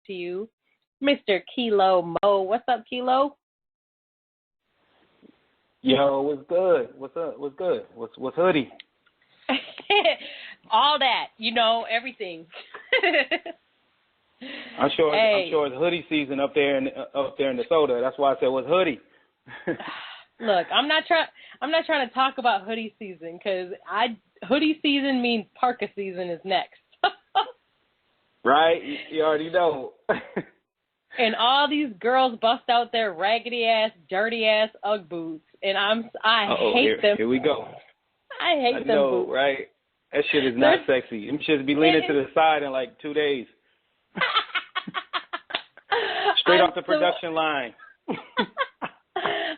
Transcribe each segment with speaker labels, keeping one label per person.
Speaker 1: to you, Mr. Kilo Mo. What's up, Kilo?
Speaker 2: Yo, what's good? What's up? What's good? What's hoodie?
Speaker 1: All that, everything.
Speaker 2: I'm sure it's hoodie season up there in Minnesota. That's why I said what's hoodie.
Speaker 1: Look, I'm not trying to talk about hoodie season because hoodie season means parka season is next.
Speaker 2: Right? You already know.
Speaker 1: And all these girls bust out their raggedy ass, dirty ass UGG boots, and I hate them.
Speaker 2: Here we go.
Speaker 1: I hate them boots.
Speaker 2: Right? That shit is not sexy. Them shits be leaning to the side in like 2 days. Straight off the production line.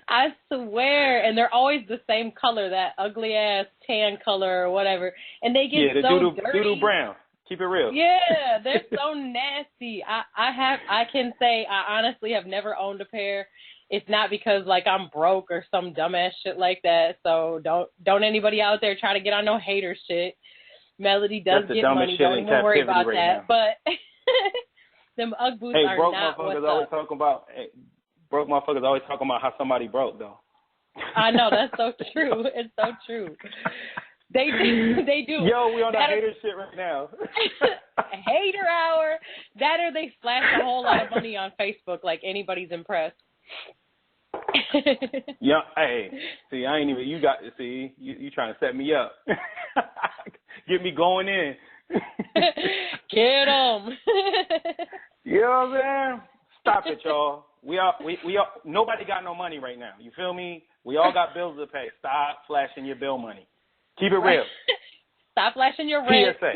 Speaker 1: I swear, and they're always the same color, that ugly ass tan color or whatever, and they get
Speaker 2: the
Speaker 1: so
Speaker 2: doodle,
Speaker 1: dirty.
Speaker 2: Doodle brown. Keep it real.
Speaker 1: Yeah, they're so nasty. I can say I honestly have never owned a pair. It's not because like I'm broke or some dumbass shit like that. So don't anybody out there try to get on no hater shit. Melody does get money. Don't even worry about that. Now. But them UGG boots are not what's up.
Speaker 2: Broke motherfuckers always talking about how somebody broke though.
Speaker 1: I know, that's so true. It's so true. They do.
Speaker 2: Yo, we on that hater shit right now.
Speaker 1: Hater hour. That or they flash a whole lot of money on Facebook like anybody's impressed.
Speaker 2: Yeah, hey, see, I ain't even, you trying to set me up. Get me going in.
Speaker 1: Get them.
Speaker 2: You know what I'm saying? Stop it, y'all. We all, nobody got no money right now. You feel me? We all got bills to pay. Stop flashing your bill money. Keep it real.
Speaker 1: Stop flashing your rent.
Speaker 2: PSA.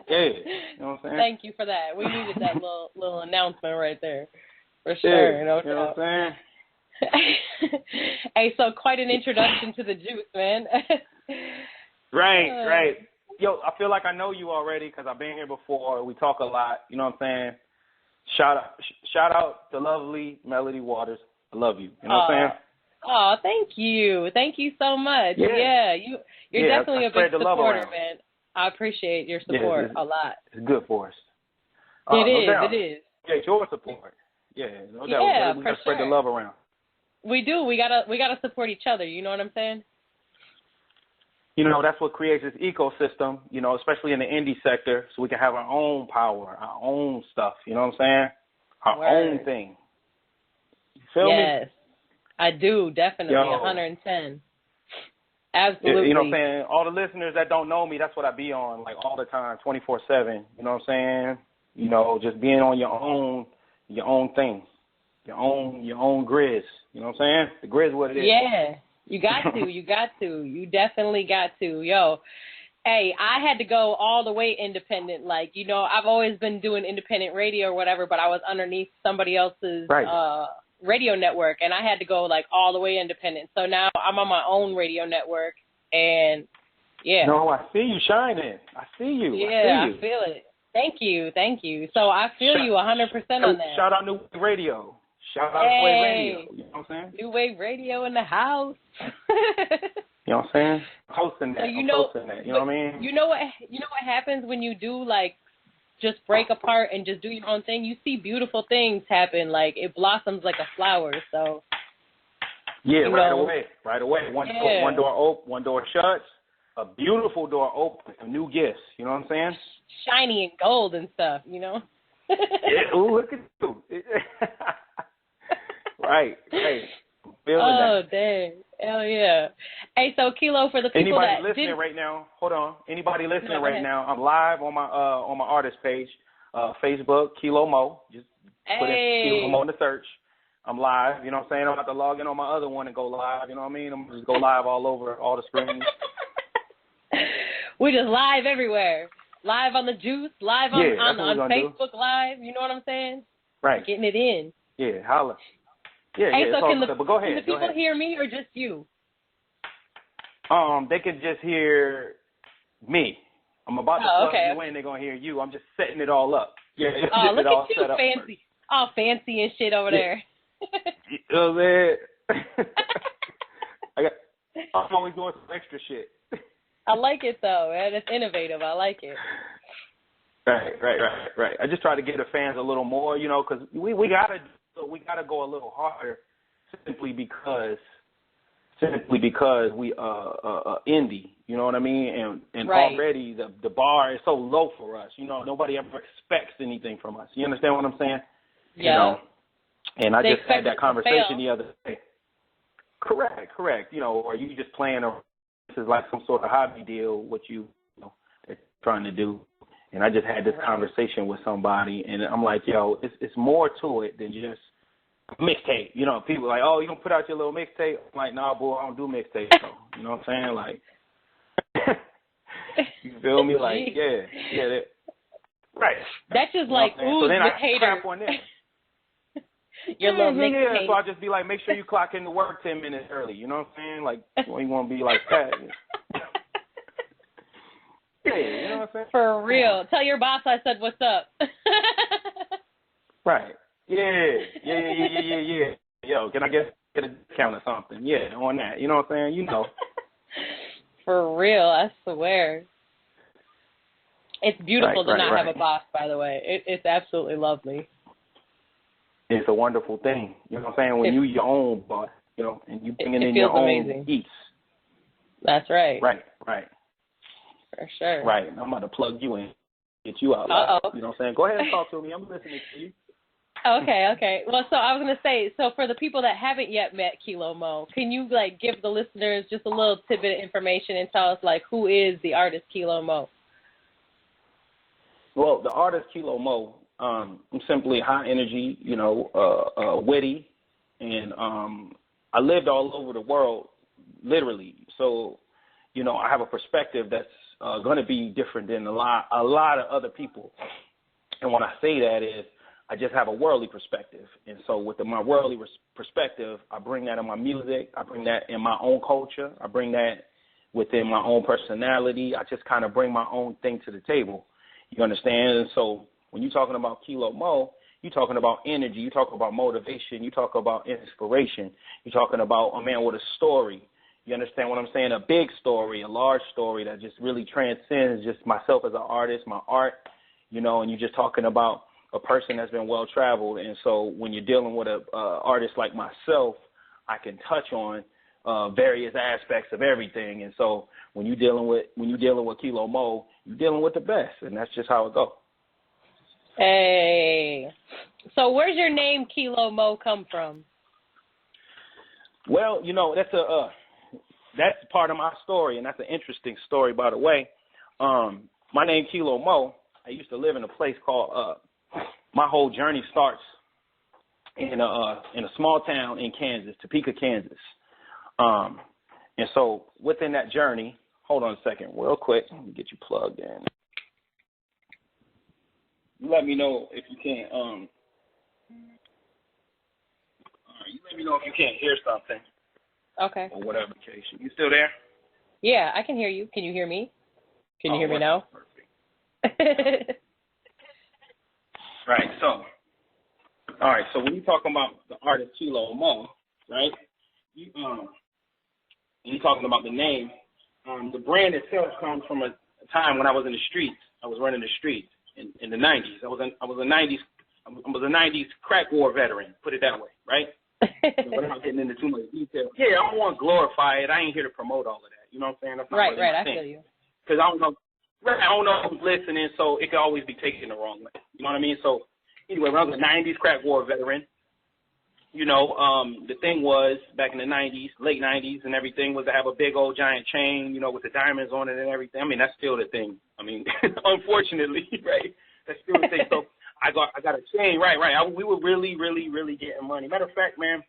Speaker 2: Yeah, you know what I'm saying?
Speaker 1: Thank you for that. We needed that little announcement right there. For sure.
Speaker 2: Yeah, you know what I'm
Speaker 1: saying? Hey, so quite an introduction to the juice, man.
Speaker 2: Right. Yo, I feel like I know you already because I've been here before. We talk a lot. You know what I'm saying? Shout out to lovely Melody Waters. I love you. You know what I'm saying?
Speaker 1: Oh, thank you. Thank you so much. Yeah, you're definitely a big supporter, man. I appreciate your support a lot.
Speaker 2: It's good for us.
Speaker 1: It is.
Speaker 2: Yeah, your support. Yeah, no doubt.
Speaker 1: Yeah,
Speaker 2: we gotta spread the love around.
Speaker 1: We do. We gotta support each other. You know what I'm saying?
Speaker 2: You know, that's what creates this ecosystem, you know, especially in the indie sector, so we can have our own power, our own stuff, you know what I'm saying? Our own thing. You feel me?
Speaker 1: Yes, I do, definitely, 110. Absolutely.
Speaker 2: You know what I'm saying? All the listeners that don't know me, that's what I be on, like, all the time, 24/7, you know what I'm saying? You know, just being on your own thing, your own grizz, you know what I'm saying? The grizz what it is.
Speaker 1: Yeah. You got to. You definitely got to. Yo, hey, I had to go all the way independent. Like, you know, I've always been doing independent radio or whatever, but I was underneath somebody else's radio network, and I had to go, like, all the way independent. So now I'm on my own radio network, and, yeah.
Speaker 2: No, I see you shining. I see you.
Speaker 1: Yeah, I feel it. Thank you. So I feel you 100% on that.
Speaker 2: Shout out New Wave Radio. Shout out New Wave Radio. You know what I'm saying?
Speaker 1: New Wave Radio in the house.
Speaker 2: You know what I'm saying? Hosting that.
Speaker 1: So you know
Speaker 2: what I mean?
Speaker 1: You know what happens when you do, like, just break apart and just do your own thing? You see beautiful things happen. Like, it blossoms like a flower. So.
Speaker 2: Yeah, right away. One door open, one door shuts. A beautiful door opens. Some new gifts. You know what I'm saying?
Speaker 1: Shiny and gold and stuff. You know.
Speaker 2: Yeah, ooh, look at you. Right. Feeling
Speaker 1: oh,
Speaker 2: that.
Speaker 1: Dang. Hell yeah. Hey, so Kilo, for the people
Speaker 2: right now, hold on. Anybody listening right now, I'm live on my artist page, Facebook, Kilo Mo. Just put in Kilo Mo in the search. I'm live, you know what I'm saying? I'm about to log in on my other one and go live, you know what I mean? I'm just go live all over all the screens.
Speaker 1: We just live everywhere. Live on the juice, live on Facebook Live, you know what I'm saying?
Speaker 2: Right.
Speaker 1: Getting it in.
Speaker 2: Yeah, holla. Yeah,
Speaker 1: hey, so
Speaker 2: but go ahead.
Speaker 1: Can the people hear me or just you?
Speaker 2: They could just hear me. I'm about to plug you in. They're gonna hear you. I'm just setting it all up. Yeah,
Speaker 1: look at you, fancy, all fancy and shit over there.
Speaker 2: You know what I'm saying? I'm always doing some extra shit.
Speaker 1: I like it though, man. It's innovative. I like it.
Speaker 2: Right. I just try to give the fans a little more, you know, because we gotta go a little harder simply because we indie, you know what I mean? And
Speaker 1: right.
Speaker 2: already the bar is so low for us, you know, nobody ever expects anything from us. You understand what I'm saying?
Speaker 1: Yeah.
Speaker 2: You know, and I just had that
Speaker 1: to
Speaker 2: conversation the other day. Correct. You know, or you just playing this is like some sort of hobby deal, what you know, they're trying to do. And I just had this conversation with somebody, and I'm like, yo, it's more to it than just mixtape. You know, people are like, oh, you gonna put out your little mixtape? I'm like, nah, boy, I don't do mixtapes. So, you know what I'm saying? Like, you feel me? Like, yeah, right.
Speaker 1: That's just
Speaker 2: you
Speaker 1: like, ooh,
Speaker 2: so then
Speaker 1: with
Speaker 2: I
Speaker 1: haters.
Speaker 2: Crap on them.
Speaker 1: Your little mixtape.
Speaker 2: So I'll just be like, make sure you clock into work 10 minutes early. You know what I'm saying? Like, you want to be like that. Yeah, you know what I'm saying?
Speaker 1: For real. Tell your boss I said what's up.
Speaker 2: Right. Yeah. Yo, can I get a discount or something? Yeah, on that. You know what I'm saying? You know.
Speaker 1: For real, I swear. It's beautiful to not have a boss, by the way. It's absolutely lovely.
Speaker 2: It's a wonderful thing. You know what I'm saying? When you your own boss, you know, and you bringing in your own eats.
Speaker 1: That's right.
Speaker 2: Right.
Speaker 1: For sure.
Speaker 2: Right. I'm about to plug you in, get you out.
Speaker 1: Uh-oh.
Speaker 2: You know what I'm saying? Go ahead and talk to me. I'm listening to you.
Speaker 1: Okay. Well, so I was going to say, so for the people that haven't yet met Kilo Mo, can you, like, give the listeners just a little tidbit of information and tell us, like, who is the artist Kilo Mo?
Speaker 2: Well, the artist Kilo Mo, I'm simply high energy, you know, witty, and I lived all over the world, literally. So, you know, I have a perspective that's going to be different than a lot of other people. And when I say that is, I just have a worldly perspective. And so with my worldly perspective, I bring that in my music. I bring that in my own culture. I bring that within my own personality. I just kind of bring my own thing to the table. You understand? And so when you're talking about Kilo Mo, you're talking about energy. You talk about motivation. You talk about inspiration. You're talking about a man with a story. You understand what I'm saying? A big story, a large story that just really transcends just myself as an artist, my art, you know, and you're just talking about a person that's been well-traveled. And so when you're dealing with an artist like myself, I can touch on various aspects of everything. And so when you're dealing with Kilo Mo, you're dealing with the best, and that's just how it goes.
Speaker 1: Hey. So where's your name Kilo Mo come from?
Speaker 2: Well, you know, that's part of my story, and that's an interesting story, by the way. My name Kilo Mo. I used to live in a place called. My whole journey starts in a small town in Kansas, Topeka, Kansas. And so within that journey, hold on a second, real quick. Let me get you plugged in. You let me know if you can't. You let me know if you can't hear something.
Speaker 1: Okay.
Speaker 2: Or whatever the case. You still there?
Speaker 1: Yeah, I can hear you. Can you hear me? Can you hear me now?
Speaker 2: Perfect. Right. So, all right. So when you're talking about the artist Kilo Mo, right? You're talking about the name. The brand itself comes from a time when I was in the streets. I was running the streets in the 90s. I was a 90s crack war veteran. Put it that way, right? Without getting into too much detail. Yeah, I don't want to glorify it. I ain't here to promote all of that. You know what I'm saying? That's not
Speaker 1: right.
Speaker 2: Really
Speaker 1: I feel you.
Speaker 2: Because I don't know who's listening, so it could always be taken the wrong way. You know what I mean? So anyway, when I was a 90s crack war veteran, you know, the thing was back in the 90s, late 90s and everything, was to have a big old giant chain, you know, with the diamonds on it and everything. I mean, that's still the thing. I mean, unfortunately, right? That's still the thing. So I got a chain, right. We were really getting money. Matter of fact, man,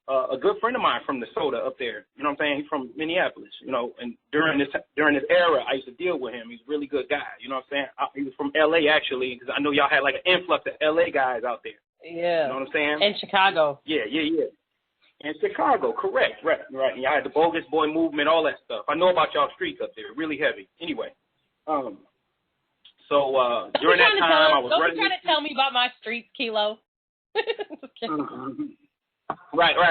Speaker 2: a good friend of mine from Minnesota up there, you know what I'm saying? He's from Minneapolis, you know, and during this era, I used to deal with him. He's a really good guy, you know what I'm saying? He was from L.A. actually, because I know y'all had like an influx of L.A. guys out there.
Speaker 1: Yeah.
Speaker 2: You know what I'm saying?
Speaker 1: And Chicago.
Speaker 2: Yeah. And Chicago, correct, right. And y'all had the Bogus Boy movement, all that stuff. I know about y'all streets up there, really heavy. Anyway, so during that time, I was running.
Speaker 1: Don't be trying to tell me about my streets, Kilo.
Speaker 2: Right. I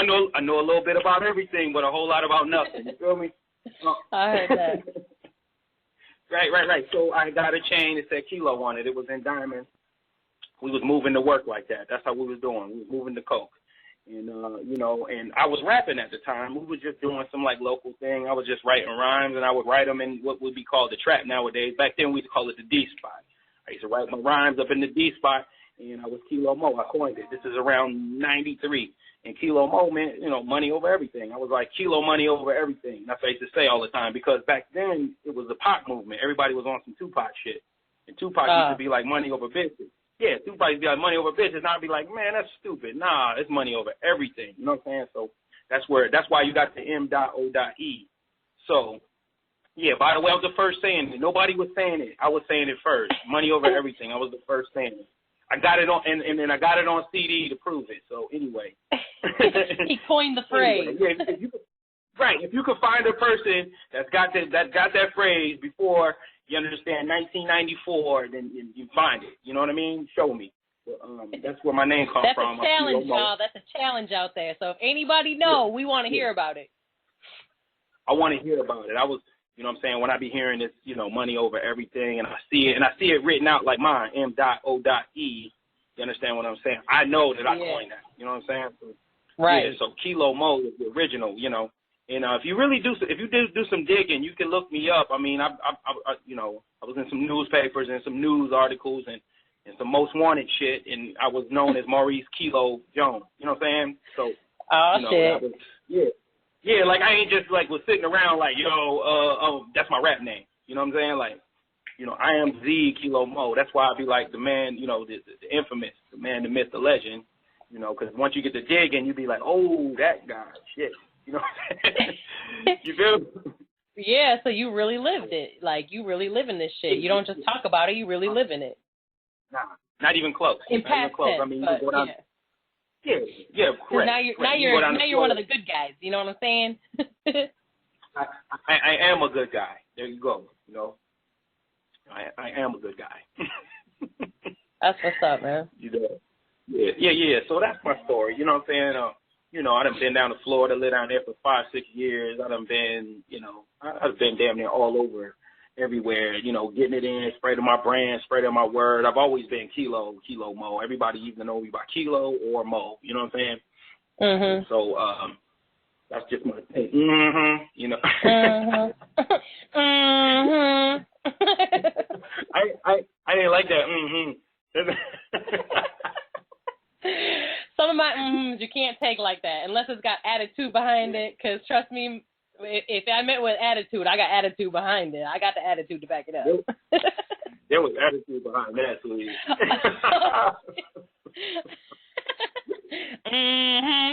Speaker 2: know a little bit about everything, but a whole lot about nothing. You feel me?
Speaker 1: I heard that.
Speaker 2: Right. So I got a chain that said Kilo on it. It was in diamonds. We was moving to work like that. That's how we was doing. We was moving to coke. And, and I was rapping at the time. We were just doing some, like, local thing. I was just writing rhymes, and I would write them in what would be called the trap nowadays. Back then, we'd call it the D spot. I used to write my rhymes up in the D spot, and I was Kilo Mo. I coined it. This is around 93. And Kilo Mo meant, money over everything. I was like, Kilo money over everything. That's what I used to say all the time, because back then, it was the Pac movement. Everybody was on some Tupac shit. And Tupac used to be like money over business. Yeah, Tupac used to be like money over business. And I'd be like, man, that's stupid. Nah, it's money over everything. You know what I'm saying? So that's why you got the M.O.E. So, yeah, by the way, I was the first saying it. Nobody was saying it. I was saying it first. Money over everything. I was the first saying it. I got it on, and then I got it on CD to prove it. So anyway.
Speaker 1: He coined the phrase.
Speaker 2: Anyway, yeah, if you could find a person that got that phrase before, you understand, 1994, then you find it. You know what I mean? Show me. That's where my name comes from.
Speaker 1: That's a challenge, y'all. That's a challenge out there. So if anybody know, we want to hear about it.
Speaker 2: I want to hear about it. I was, you know what I'm saying, when I be hearing this, money over everything, and I see it written out like mine, M.O.E. You understand what I'm saying? I know that I coined that. You know what I'm saying? So,
Speaker 1: right.
Speaker 2: Yeah, so Kilo Mo is the original, And if you do some digging, you can look me up. I mean, I was in some newspapers and some news articles and some most wanted shit, and I was known as Maurice Kilo Jones. You know what I'm saying? So,
Speaker 1: shit.
Speaker 2: Yeah, like I ain't just like was sitting around like, that's my rap name. You know what I'm saying? Like, I am the Kilo Mo. That's why I be like the man, the infamous, the man, the myth, the legend. Because once you get to digging, you be like, oh, that guy, shit. You know what I'm saying? You feel?
Speaker 1: Yeah, so you really lived it. Like, you really live in this shit. You don't just talk about it, you really live in it.
Speaker 2: Nah, not even close.
Speaker 1: In past tense,
Speaker 2: I mean,
Speaker 1: but,
Speaker 2: you go down. Yeah, correct.
Speaker 1: Now you're one of the good guys. You know what I'm saying?
Speaker 2: I am a good guy. There you go. I am a good guy.
Speaker 1: That's what's up, man.
Speaker 2: Yeah. So that's my story. You know what I'm saying? I done been down to Florida, lived down there for 5-6 years. I done been, I've been damn near all over, everywhere, getting it in, spreading my brand, spreading my word. I've always been Kilo Mo. Everybody either know me by Kilo or Mo. You know what I'm saying?
Speaker 1: Mm-hmm.
Speaker 2: So that's just my thing. Mm-hmm.
Speaker 1: Mm-hmm. Mm-hmm.
Speaker 2: I didn't like that. Mm-hmm.
Speaker 1: Some of my you can't take like that unless it's got attitude behind it. Because trust me, if I meant with attitude, I got attitude behind it. I got the attitude to back it up.
Speaker 2: There was attitude behind that, please.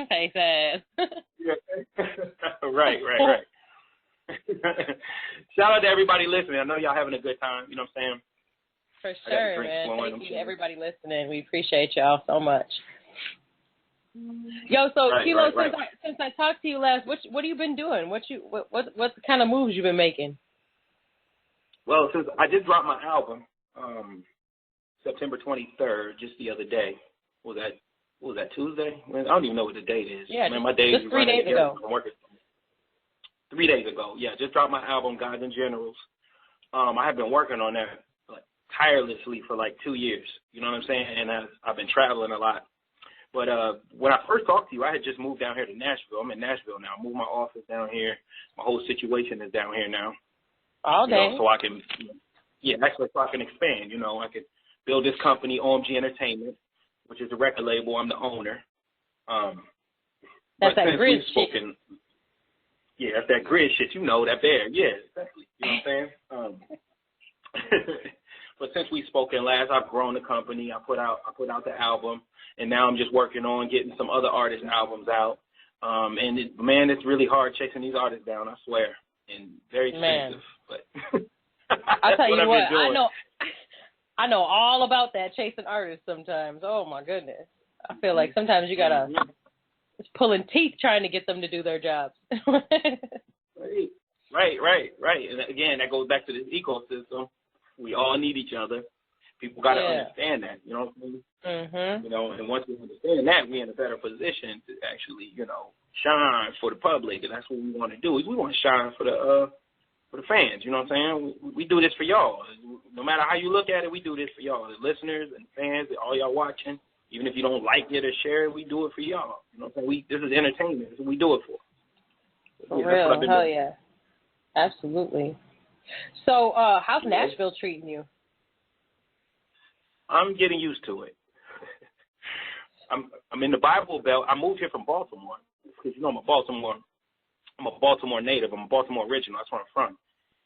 Speaker 1: Face ass.
Speaker 2: Right. Shout out to everybody listening. I know y'all having a good time. You know what I'm saying?
Speaker 1: For sure, man. Thank you to everybody listening. We appreciate y'all so much. Yo, so Kilo, since I talked to you last, what have you been doing? What kind of moves you been making?
Speaker 2: Well, since I just dropped my album, September 23rd, just the other day. What was that Tuesday? I don't even know what the date is.
Speaker 1: Yeah,
Speaker 2: man, my days
Speaker 1: just 3 days ago.
Speaker 2: I'm working 3 days ago. Yeah, just dropped my album, Gods and Generals. I have been working on that tirelessly for like 2 years. You know what I'm saying? And I've been traveling a lot. But when I first talked to you, I had just moved down here to Nashville. I'm in Nashville now. I moved my office down here. My whole situation is down here now.
Speaker 1: Okay.
Speaker 2: So I can, so I can expand. I could build this company, OMG Entertainment, which is a record label. I'm the owner.
Speaker 1: That's that grid shit.
Speaker 2: Yeah, that's that grid shit. That there. Yeah, exactly. You know what I'm saying? But since we spoken last, I've grown the company. I put out the album, and now I'm just working on getting some other artists' albums out. And it's really hard chasing these artists down. I swear, and very expensive. But
Speaker 1: I tell you what, I know all about that chasing artists sometimes. Oh my goodness, I feel like sometimes you gotta just pulling teeth trying to get them to do their jobs.
Speaker 2: Right. And again, that goes back to this ecosystem. We all need each other. People got to understand that, you know what I mean? Mm-hmm. And once we understand that, we're in a better position to actually, shine for the public, and that's what we want to do. We want to shine for for the fans. You know what I'm saying? We do this for y'all. No matter how you look at it, we do this for y'all, the listeners and fans, all y'all watching. Even if you don't like it or share it, we do it for y'all. You know what I'm saying? This is entertainment. This is what we do it for.
Speaker 1: For real, hell doing. Yeah. Absolutely. So, how's Nashville treating you?
Speaker 2: I'm getting used to it. I'm in the Bible Belt. I moved here from Baltimore because I'm a Baltimore native. I'm a Baltimore original. That's where I'm from.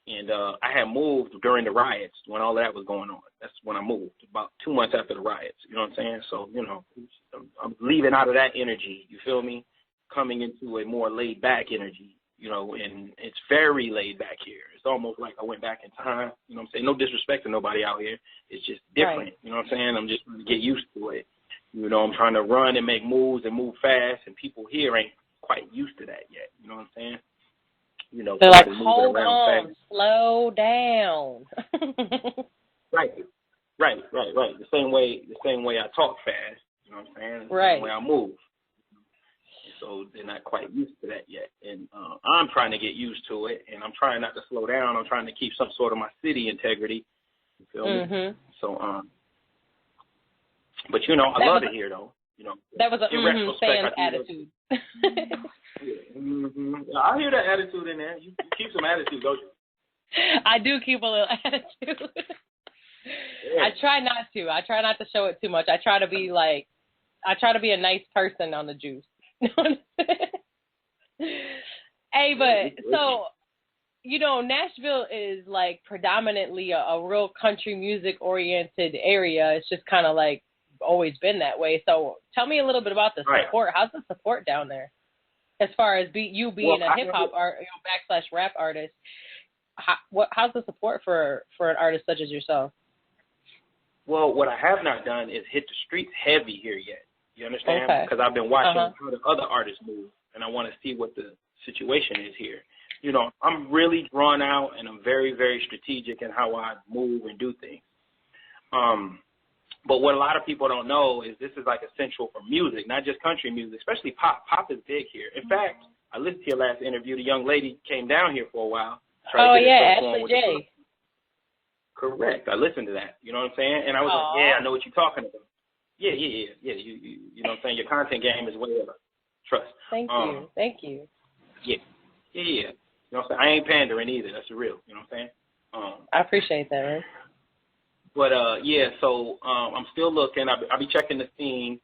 Speaker 2: And I had moved during the riots when all that was going on. That's when I moved, about 2 months after the riots. You know what I'm saying? So, I'm leaving out of that energy. You feel me? Coming into a more laid back energy. And it's very laid back here. It's almost like I went back in time. You know what I'm saying? No disrespect to nobody out here. It's just different. Right. You know what I'm saying? I'm just trying to get used to it. I'm trying to run and make moves and move fast, and people here ain't quite used to that yet. You know what I'm saying?
Speaker 1: They're like, hold on, fast. Slow down.
Speaker 2: Right. The same way I talk fast. You know what I'm saying? The
Speaker 1: right.
Speaker 2: same way I move. So they're not quite used to that yet. And I'm trying to get used to it, and I'm trying not to slow down. I'm trying to keep some sort of my city integrity. You feel me? So, but, I love it here, though.
Speaker 1: That was a fan attitude.
Speaker 2: I hear that attitude in there. You keep some attitude, don't you?
Speaker 1: I do keep a little attitude. Yeah. I try not to. I try not to show it too much. I try to be a nice person on the juice. Hey, but so, Nashville is like predominantly a real country music oriented area. It's just kind of like always been that way. So tell me a little bit about the support. Right. How's the support down there? As far as you being a hip hop / rap artist, how's the support for an artist such as yourself?
Speaker 2: Well, what I have not done is hit the streets heavy here yet. You understand? Because I've been watching how the other artists move, and I want to see what the situation is here. I'm really drawn out, and I'm very, very strategic in how I move and do things. But what a lot of people don't know is this is like essential for music, not just country music, especially pop. Pop is big here. In fact, I listened to your last interview. The young lady came down here for a while.
Speaker 1: Ashley J.
Speaker 2: Correct. I listened to that. You know what I'm saying? And I was like, yeah, I know what you're talking about. Yeah. You know what I'm saying? Your content game is way up. Trust.
Speaker 1: Thank you.
Speaker 2: Yeah. You know what I'm saying? I ain't pandering either. That's the real. You know what I'm saying?
Speaker 1: I appreciate that, man.
Speaker 2: But, so I'm still looking. I'll be checking the scene.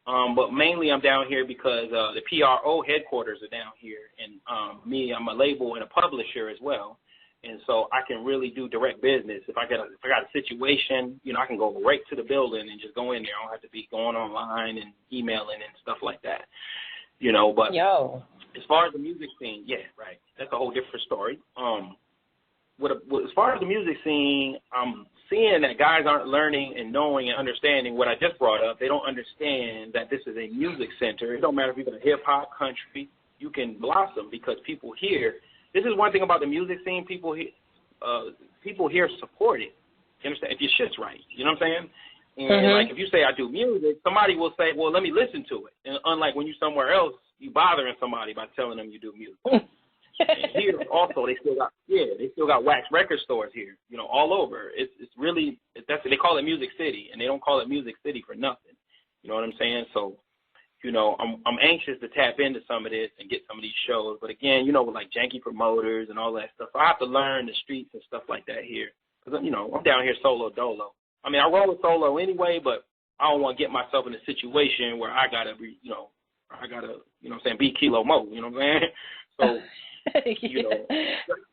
Speaker 2: But mainly I'm down here because the PRO headquarters are down here. And I'm a label and a publisher as well. And so I can really do direct business. If I got a situation, I can go right to the building and just go in there. I don't have to be going online and emailing and stuff like that. But as far as the music scene, that's a whole different story. As far as the music scene, I'm seeing that guys aren't learning and knowing and understanding what I just brought up. They don't understand that this is a music center. It don't matter if you're in hip hop, country, you can blossom because people here. This is one thing about the music scene. People here support it. You understand? If your shit's right, you know what I'm saying? And like if you say I do music, somebody will say, well, let me listen to it. And unlike when you're somewhere else, you bothering somebody by telling them you do music. And here also they still got wax record stores here, all over. It's really they call it Music City, and they don't call it Music City for nothing. You know what I'm saying? So, I'm anxious to tap into some of this and get some of these shows. But again, with like janky promoters and all that stuff, I have to learn the streets and stuff like that here. Because, I'm down here solo dolo. I mean, I roll with solo anyway, but I don't want to get myself in a situation where I got to be, be Kilo Mo, you know what I'm saying? So,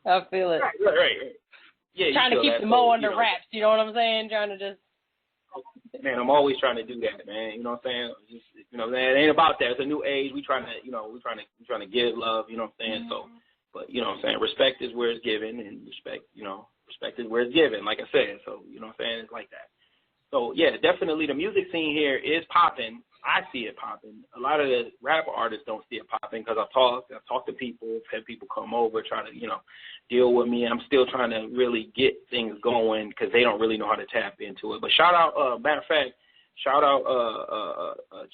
Speaker 1: I feel it.
Speaker 2: Right. Yeah,
Speaker 1: trying to keep the Mo under wraps, you know what I'm saying? Trying to just.
Speaker 2: Man, I'm always trying to do that, man. You know what I'm saying? Just, it ain't about that. It's a new age. We trying to give love. You know what I'm saying? So, but you know what I'm saying? Respect is where it's given, and respect is where it's given. Like I said, so you know what I'm saying? It's like that. So yeah, definitely the music scene here is popping. I see it popping. A lot of the rap artists don't see it popping because I've talked to people, had people come over, try to, deal with me. I'm still trying to really get things going because they don't really know how to tap into it. But shout out, matter of fact,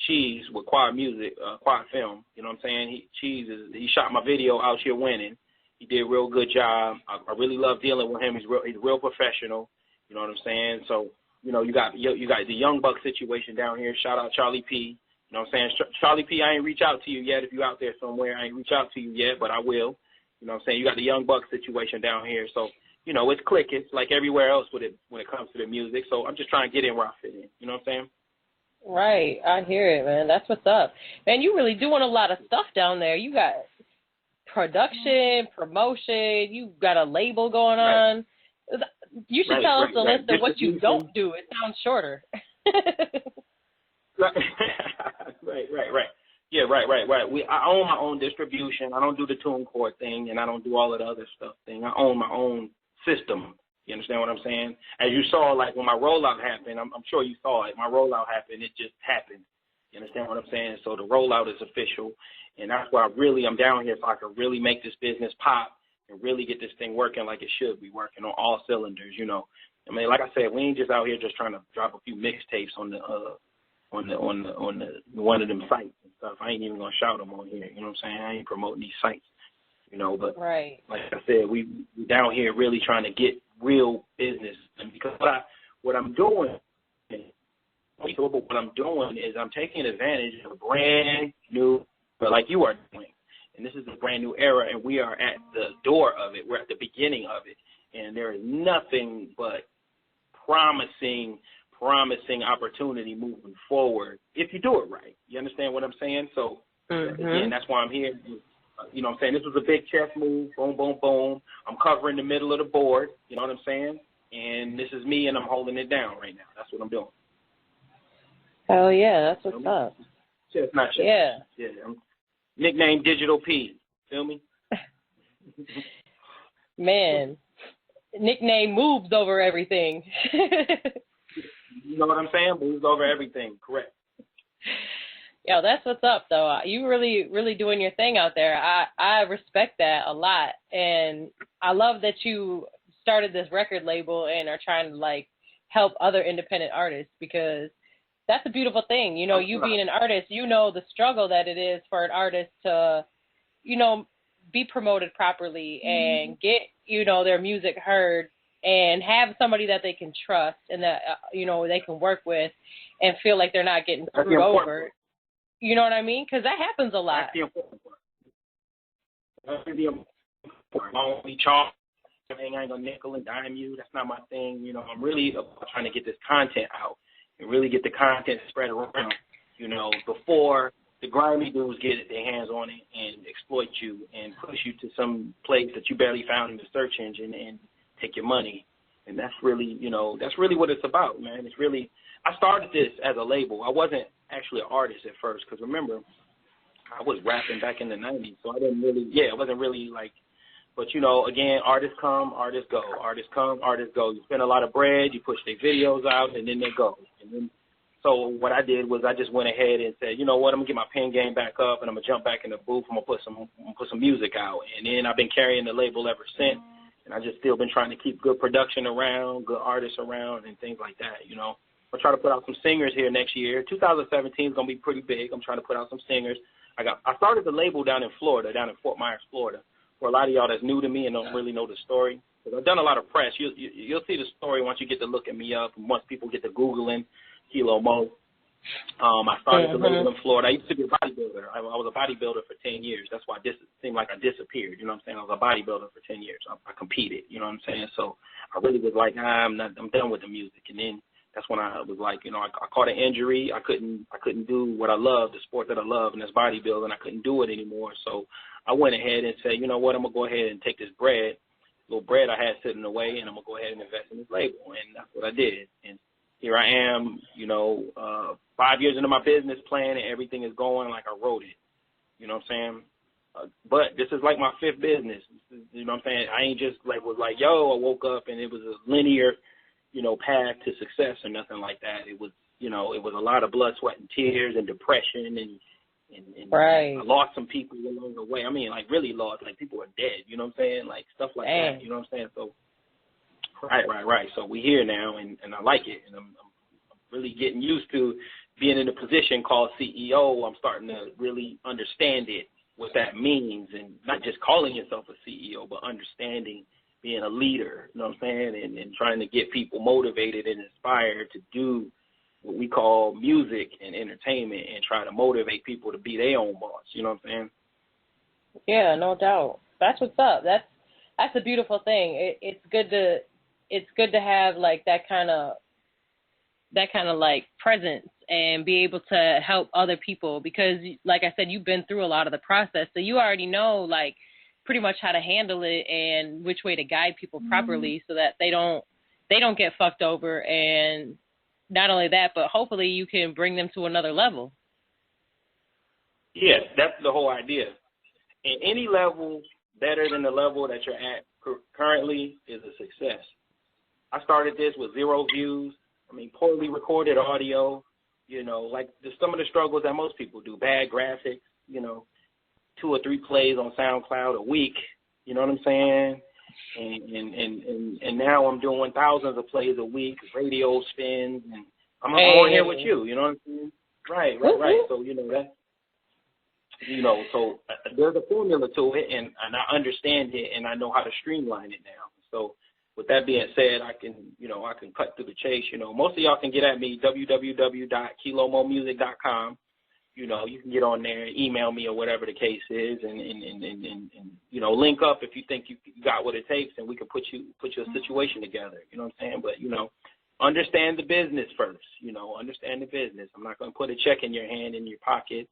Speaker 2: Cheese with Quad Music, Quad Film. You know what I'm saying? Cheese he shot my video Out Here Winning. He did a real good job. I really love dealing with him. He's real professional. You know what I'm saying? So, you know, you got the Young Buck situation down here. Shout out Charlie P. You know what I'm saying? Charlie P, I ain't reach out to you yet. If you out there somewhere, I ain't reach out to you yet, but I will. You know what I'm saying? You got the Young Buck situation down here. So, you know, it's clicking. It's like everywhere else when it comes to the music. So I'm just trying to get in where I fit in. You know what I'm saying?
Speaker 1: Right. I hear it, man. That's what's up. Man, you really doing a lot of stuff down there. You got production, promotion. You got a label going on. You should tell us a list of what you don't do. It sounds shorter.
Speaker 2: Right. Yeah, right. I own my own distribution. I don't do the TuneCore thing, and I don't do all of the other stuff thing. I own my own system. You understand what I'm saying? As you saw, like when my rollout happened, I'm sure you saw it. My rollout happened. It just happened. You understand what I'm saying? So the rollout is official, and that's why I'm down here so I can really make this business pop and really get this thing working like it should be working on all cylinders. You know, I mean, like I said, we ain't just out here just trying to drop a few mixtapes on one of them sites and stuff. I ain't even gonna shout them on here. You know what I'm saying? I ain't promoting these sites. You know, but
Speaker 1: right.
Speaker 2: Like I said, we down here really trying to get real business. And because what I'm doing is I'm taking advantage of a brand new, but like you are doing. And this is a brand new era, and we are at the door of it. We're at the beginning of it, and there is nothing but promising opportunity moving forward if you do it right. You understand what I'm saying? So, again, that's why I'm here. You know what I'm saying? This was a big chess move. Boom, boom, boom. I'm covering the middle of the board. You know what I'm saying? And this is me, and I'm holding it down right now. That's what I'm doing.
Speaker 1: Hell yeah, that's what's up.
Speaker 2: Chess, not chess. Yeah. I'm nicknamed Digital P. Feel me?
Speaker 1: Man, nickname moves over everything.
Speaker 2: You know what I'm saying? Moves over everything. Correct.
Speaker 1: Yo, that's what's up, though. You really doing your thing out there. I respect that a lot, and I love that you started this record label and are trying to like help other independent artists, because that's a beautiful thing. You know, you being an artist, you know the struggle that it is for an artist to, you know, be promoted properly and get, you know, their music heard and have somebody that they can trust and that, you know, they can work with and feel like they're not getting screwed over. You know what I mean? Because that happens a lot.
Speaker 2: That's the important part. That's the important part. I won't be charged. I ain't gonna nickel and dime you. That's not my thing. You know, I'm really trying to get this content out and really get the content spread around, you know, before the grimy dudes get their hands on it and exploit you and push you to some place that you barely found in the search engine and take your money. And that's really, you know, that's really what it's about, man. It's really, I started this as a label. I wasn't actually an artist at first, because remember, I was rapping back in the 90s, so I didn't really, it wasn't really like, but, you know, again, artists come, artists go. Artists come, artists go. You spend a lot of bread, you push their videos out, and then they go. And then, so what I did was I just went ahead and said, you know what, I'm going to get my pen game back up, and I'm going to jump back in the booth. I'm going to put some music out. And then I've been carrying the label ever since, and I just still been trying to keep good production around, good artists around, and things like that, you know. I'll try to put out some singers here next year. 2017 is going to be pretty big. I'm trying to put out some singers. I started the label down in Florida, down in Fort Myers, Florida. For a lot of y'all that's new to me and don't really know the story, because I've done a lot of press. You'll see the story once you get to looking me up, and once people get to Googling Kilo Mo. I started the label in Florida. I used to be a bodybuilder. I was a bodybuilder for 10 years. That's why it seemed like I disappeared. You know what I'm saying? I was a bodybuilder for 10 years. I competed. You know what I'm saying? So I really was like, I'm done with the music. And then that's when I was like, you know, I caught an injury. I couldn't do what I love, the sport that I love, and that's bodybuilding. I couldn't do it anymore. So I went ahead and said, you know what, I'm going to go ahead and take this little bread I had sitting away, and I'm going to go ahead and invest in this label. And that's what I did. And here I am, you know, 5 years into my business plan, and everything is going like I wrote it. You know what I'm saying? But this is like my fifth business. You know what I'm saying? I ain't just like was like, yo, I woke up and it was a linear, you know, path to success or nothing like that. It was, you know, it was a lot of blood, sweat, and tears and depression and
Speaker 1: right.
Speaker 2: I lost some people along the way. I mean, like really lost, like people are dead. You know what I'm saying? Like stuff like that. You know what I'm saying? So right. So we here now, and I like it, and I'm really getting used to being in a position called CEO. I'm starting to really understand it what that means, and not just calling yourself a CEO, but understanding being a leader, you know what I'm saying, and trying to get people motivated and inspired to do what we call music and entertainment and try to motivate people to be their own boss, you know what I'm saying?
Speaker 1: Yeah, no doubt. That's what's up. That's a beautiful thing. It's good to have like that kind of like presence and be able to help other people because, like I said, you've been through a lot of the process, so you already know like pretty much how to handle it and which way to guide people properly so that they don't get fucked over. And not only that, but hopefully you can bring them to another level.
Speaker 2: Yes, that's the whole idea. And any level better than the level that you're at currently is a success. I started this with 0 views. I mean, poorly recorded audio, you know, like some of the struggles that most people do, bad graphics, you know, 2 or 3 plays on SoundCloud a week, you know what I'm saying? And now I'm doing thousands of plays a week, radio spins, and I'm on here with you know what I'm saying? Right. So, you know, that, you know, so there's a formula to it, and I understand it, and I know how to streamline it now. So with that being said, I can cut through the chase. You know, most of y'all can get at me, www.kilomomusic.com. You know, you can get on there, email me or whatever the case is, and you know, link up if you think you got what it takes, and we can put you a situation together. You know what I'm saying? But, you know, understand the business first. You know, understand the business. I'm not going to put a check in your hand, in your pocket,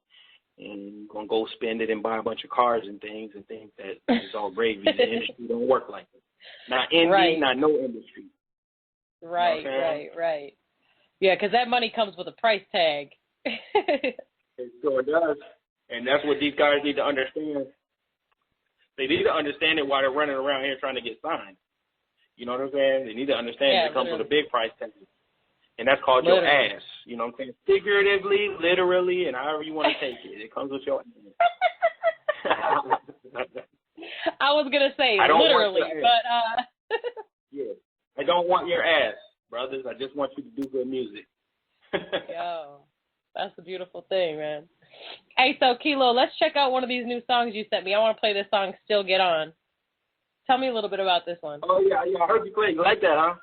Speaker 2: and you're going to go spend it and buy a bunch of cars and things and think that it's all gravy. The industry don't work like that. Not indie, not no industry.
Speaker 1: Right, you know right. Yeah, because that money comes with a price tag.
Speaker 2: It sure does. And that's what these guys need to understand. They need to understand it while they're running around here trying to get signed. You know what I'm saying? They need to understand it comes with a big price tag. And that's called your ass. You know what I'm saying? Figuratively, literally, and however you want to take it. It comes with your ass.
Speaker 1: I was going to say literally, but...
Speaker 2: Yeah. I don't want your ass, brothers. I just want you to do good music.
Speaker 1: Yo, that's a beautiful thing, man. Hey, so Kilo, let's check out one of these new songs you sent me. I want to play this song, Still Get On. Tell me a little bit about this one.
Speaker 2: Oh, yeah, I heard you play. You like that, huh?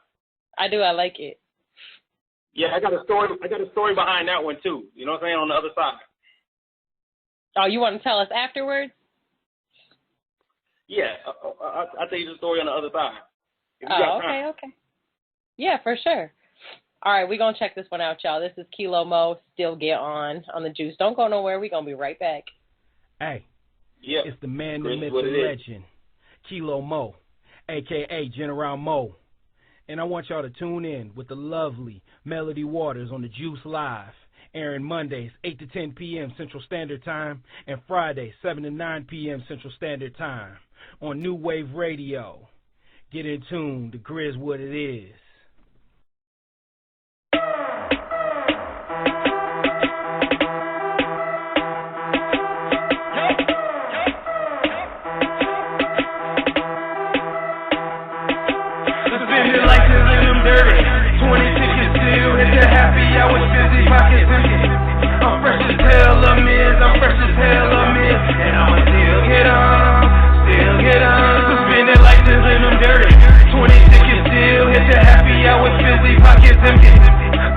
Speaker 1: I do. I like it.
Speaker 2: Yeah, I got a story behind that one, too. You know what I'm saying? On the other side.
Speaker 1: Oh, you want to tell us afterwards?
Speaker 2: Yeah, I'll tell you the story on the other side.
Speaker 1: Okay. Yeah, for sure. All right, we're going to check this one out, y'all. This is Kilo Mo, Still Get On the Juice. Don't go nowhere. We're going to be right back.
Speaker 3: Hey,
Speaker 2: yeah,
Speaker 3: it's the man, the myth, the legend, Kilo Mo, a.k.a. General Mo. And I want y'all to tune in with the lovely Melody Waters on the Juice Live, airing Mondays, 8 to 10 p.m. Central Standard Time, and Fridays, 7 to 9 p.m. Central Standard Time on New Wave Radio. Get in tune. The Grizz what it is.
Speaker 4: Suspended license and them dirty. 20 tickets still hit the happy hour, busy pockets empty. I'm fresh as hell, I'm fresh as hell, and I'ma still get on. Suspended license and them dirty. 20 tickets still hit the happy hour, busy pockets empty.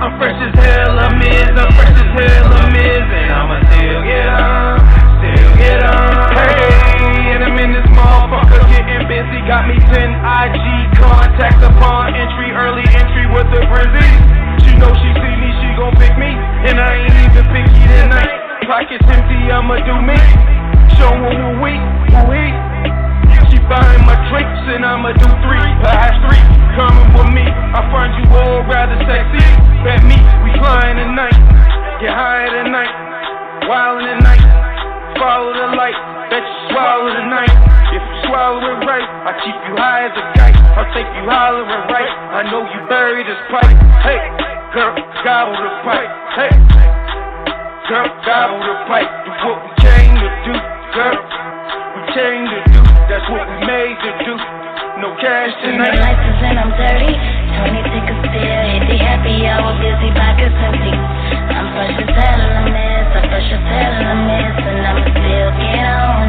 Speaker 4: I'm fresh as hell, I'm fresh as hell, and I'ma still get on. Hey, and I'm in this motherfucker getting busy. Got me 10 IG contacts upon entry, early entry with the Brizzy. She know she see me, she gon' pick me, and I ain't even picky tonight. Pockets empty, I'ma do me. Show who we. She buying my drinks, and I'ma do 3, perhaps 3. Coming with me, I find you all rather sexy. Bet me, we flying tonight. Get high tonight, wild in the night. Follow the light, bet you swallow the night. If you swallow it right, I'll keep you high as a kite. I'll take you hollering right. I know you buried this pipe. Hey, girl, gobble the pipe. Hey, girl, gobble the pipe. Do what we came to do, girl. We came to do, that's what we made to do. No cash tonight.
Speaker 5: License and I'm dirty. 20 tickets still hit the happy hour, busy pockets empty. I'm fresh as hell in the mess, and I'ma still get on.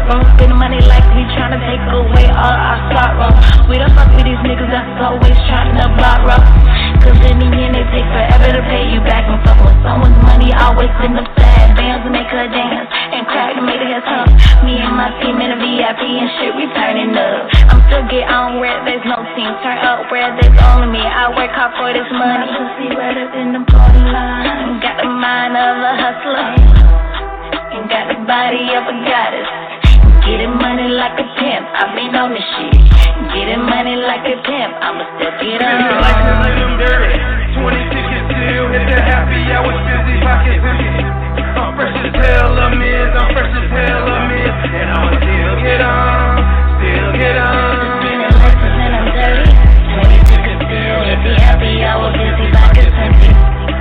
Speaker 5: tomorrow. Spending money like we tryna take away all our sorrow. We don't fuck with these niggas that's always trying to borrow. Cause in the end they take forever to pay you back. And fuck with someone's money, always send them sad bands and make her dance and crack and make her come. Me and my team in a VIP and shit, we turning up. I'm still get on where there's no team, turn up where there's only me. I work hard for this money. My pussy wetter than the borderline. Got the mind of a hustler and got the body of a goddess. Getting money like a pimp, I've been on this shit. Getting money like a pimp, I'ma still get on.
Speaker 4: Like to live them dirty. 20 tickets still hit the happy hour, busy pockets empty. I'm fresh as hell, I'm fresh as hell, and I'ma still get on, still get on.
Speaker 5: Spending lessons and I'm dirty. 20 tickets still hit the happy hour, busy pockets empty.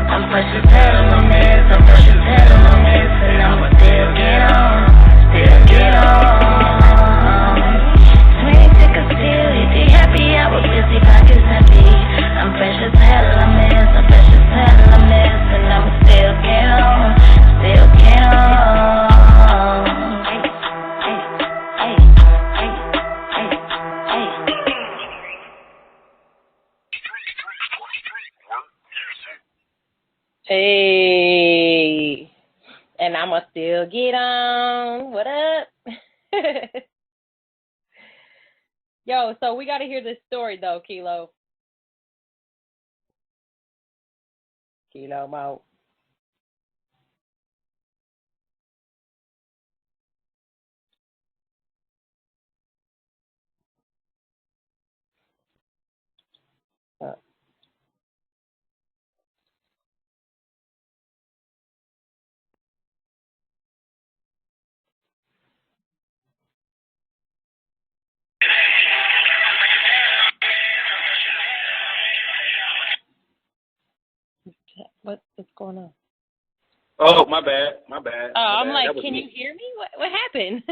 Speaker 5: I'm fresh as hell, I'm fresh as hell, and I'ma still get on, still get on. 20 tickets still hit the happy hour, busy pockets empty. I'm fresh as hell, I'm fresh as hell, and I'ma still get on, still get on.
Speaker 1: Hey, and I'ma still get on. What up? Yo, so we got to hear this story, though, Kilo. Kilo Mo. What's going on?
Speaker 2: Oh, my bad.
Speaker 1: I'm like, can you hear me? What happened?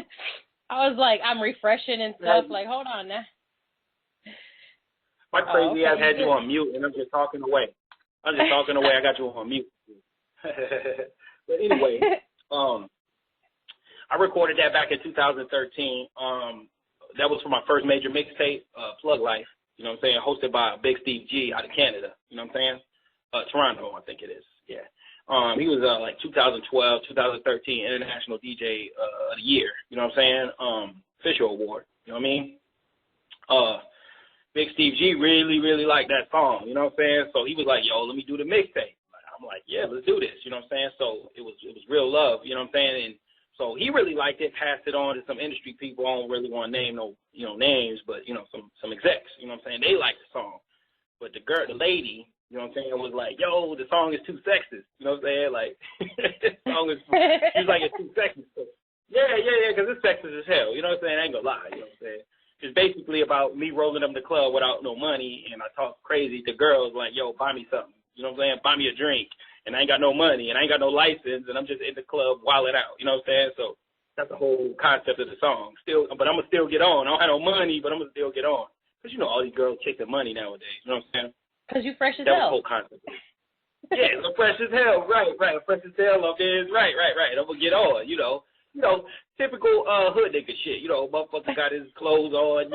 Speaker 1: I was like, I'm refreshing and stuff. Like, hold on now.
Speaker 2: My crazy ass had you on mute, and I'm just talking away. I got you on mute. But anyway, I recorded that back in 2013. That was for my first major mixtape, Plug Life. You know what I'm saying? Hosted by Big Steve G out of Canada. You know what I'm saying? Toronto, I think it is. Yeah. He was like 2012, 2013 International DJ of the Year. You know what I'm saying? Official award. You know what I mean? Big Steve G really, really liked that song. You know what I'm saying? So he was like, "Yo, let me do the mixtape." I'm like, "Yeah, let's do this." You know what I'm saying? So it was real love. You know what I'm saying? And so he really liked it. Passed it on to some industry people. I don't really want to name no names, but some execs. You know what I'm saying? They liked the song, but the lady. You know what I'm saying? Was like, yo, the song is too sexist. You know what I'm saying? Like, the song is, she's like, it's too sexist. So, yeah, because it's sexist as hell. You know what I'm saying? I ain't gonna lie. You know what I'm saying? It's basically about me rolling up the club without no money, and I talk crazy to girls like, yo, buy me something. You know what I'm saying? Buy me a drink, and I ain't got no money, and I ain't got no license, and I'm just in the club wilding out. You know what I'm saying? So that's the whole concept of the song. But I'm gonna still get on. I don't have no money, but I'm gonna still get on. Because all these girls chasing money nowadays. You know what I'm saying?
Speaker 1: Because you fresh as
Speaker 2: hell. That was the
Speaker 1: hell.
Speaker 2: whole concept. Yeah, so fresh as hell. Right. Fresh as hell up there. Right. I'm going to get on, typical hood nigga shit. Motherfucker got his clothes on,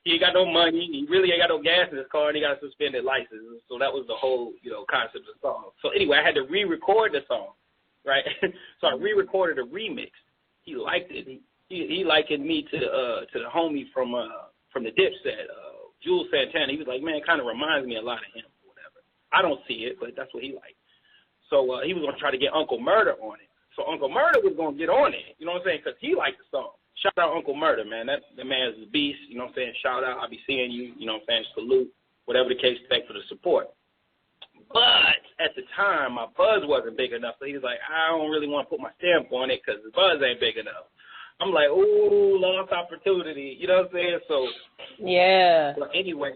Speaker 2: he ain't got no money. He really ain't got no gas in his car, and he got a suspended license. So that was the whole, concept of the song. So anyway, I had to re-record the song, right? So I re-recorded a remix. He liked it. He likened me to the homie from the Dipset, Jules Santana. He was like, man, it kind of reminds me a lot of him or whatever. I don't see it, but that's what he liked. So he was going to try to get Uncle Murder on it. So Uncle Murder was going to get on it, you know what I'm saying, because he liked the song. Shout out Uncle Murder, man. That man is a beast, you know what I'm saying. Shout out. I'll be seeing you, you know what I'm saying. Salute, whatever the case, thanks for the support. But at the time, my buzz wasn't big enough. So he was like, I don't really want to put my stamp on it because the buzz ain't big enough. I'm like, ooh, lost opportunity. You know what I'm saying? So,
Speaker 1: yeah.
Speaker 2: But anyway,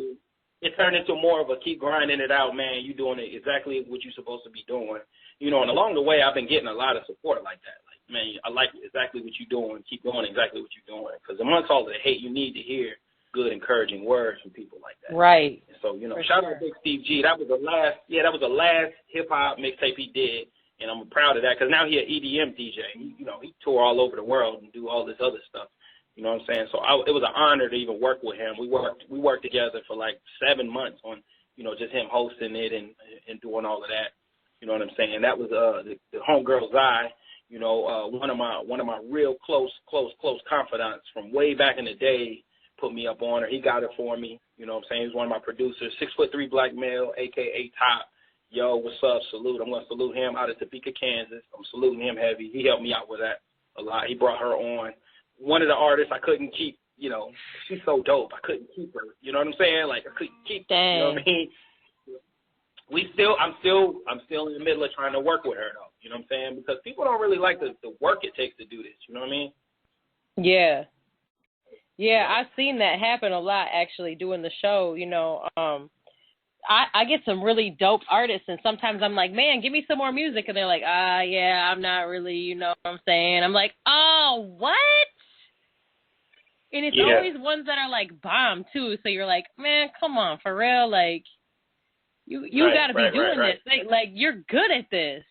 Speaker 2: it turned into more of a keep grinding it out, man. You doing it exactly what you're supposed to be doing. And along the way, I've been getting a lot of support like that. Like, man, I like exactly what you're doing. Keep doing exactly what you're doing. Because amongst all the hate, you need to hear good, encouraging words from people like that.
Speaker 1: Right.
Speaker 2: And so, shout out to Big Steve G. That was the last hip-hop mixtape he did. And I'm proud of that because now he's an EDM DJ. He tour all over the world and do all this other stuff. You know what I'm saying? So it was an honor to even work with him. We worked together for like 7 months on, just him hosting it and doing all of that. You know what I'm saying? That was the homegirl Zai. One of my real close confidants from way back in the day put me up on her. He got it for me. You know what I'm saying? He's one of my producers, 6'3" black male, aka Top. Yo, what's up? Salute. I'm gonna salute him out of Topeka, Kansas. I'm saluting him heavy. He helped me out with that a lot. He brought her on. One of the artists I couldn't keep. She's so dope. I couldn't keep her. You know what I'm saying? Like I couldn't keep her. You know what I mean? I'm still in the middle of trying to work with her though. You know what I'm saying? Because people don't really like the work it takes to do this. You know what I mean?
Speaker 1: Yeah. Yeah, I've seen that happen a lot actually doing the show. I get some really dope artists, and sometimes I'm like, man, give me some more music, and they're like, yeah, I'm not really, you know what I'm saying? I'm like, oh, what? And it's always ones that are like bomb too. So you're like, man, come on, for real, like. You got to be doing this. Like, you're good at this.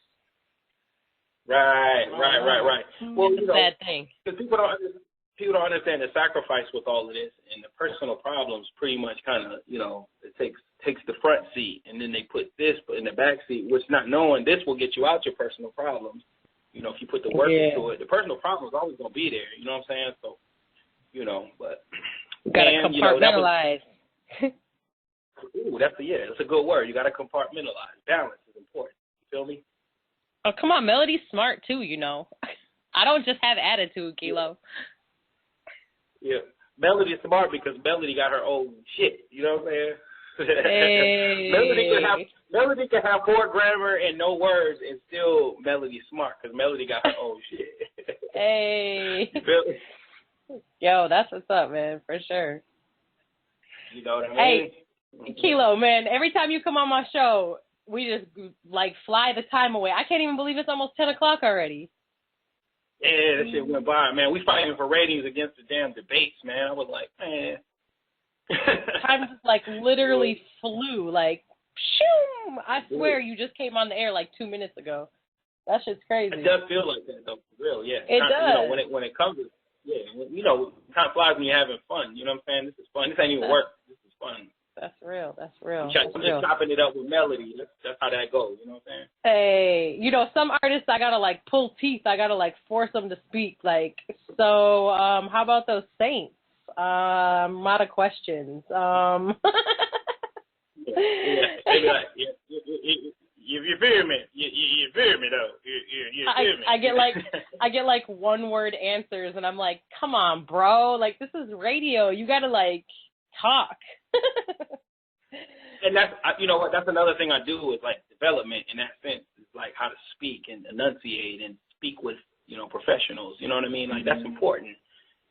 Speaker 2: Right. Well,
Speaker 1: it's a bad thing.
Speaker 2: Because people don't understand the sacrifice with all of this, and the personal problems pretty much kind of, it takes the front seat, and then they put this in the back seat, which not knowing this will get you out your personal problems. If you put the work into it, the personal problems always going to be there. You know what I'm saying? So, but.
Speaker 1: You got to compartmentalize.
Speaker 2: Ooh, that's a good word. You got to compartmentalize. Balance is important. You feel me?
Speaker 1: Oh, come on. Melody's smart, too, I don't just have attitude, Kilo.
Speaker 2: Yeah. Melody's smart because Melody got her own shit. You know what I'm saying?
Speaker 1: Hey.
Speaker 2: Melody can have poor grammar and no words and still Melody's smart because Melody got her own shit.
Speaker 1: Hey.
Speaker 2: You feel me?
Speaker 1: Yo, that's what's up, man, for sure.
Speaker 2: You know what I mean?
Speaker 1: Hey. Kilo, man, every time you come on my show, we just, fly the time away. I can't even believe it's almost 10 o'clock already.
Speaker 2: Yeah, that shit went by, man. We fighting for ratings against the damn debates, man. I was like, man.
Speaker 1: Time just, literally flew. Shoo! I swear you just came on the air 2 minutes ago. That shit's crazy.
Speaker 2: It does feel like that, though, for real, yeah.
Speaker 1: It does.
Speaker 2: When it comes to, time flies when you're having fun. You know what I'm saying? This is fun. This ain't even work. This is fun.
Speaker 1: That's real.
Speaker 2: I'm just chopping it up with Melody. That's how that goes. You know what I'm
Speaker 1: Hey,
Speaker 2: saying?
Speaker 1: some artists I gotta pull teeth. I gotta force them to speak. So how about those Saints? I'm out of questions.
Speaker 2: Yeah. You feel me? You feel me though? You feel me?
Speaker 1: I get one word answers, and I'm like, come on, bro. This is radio. You gotta talk.
Speaker 2: And that's that's another thing I do is development in that sense is how to speak and enunciate and speak with professionals. You know what I mean? That's important.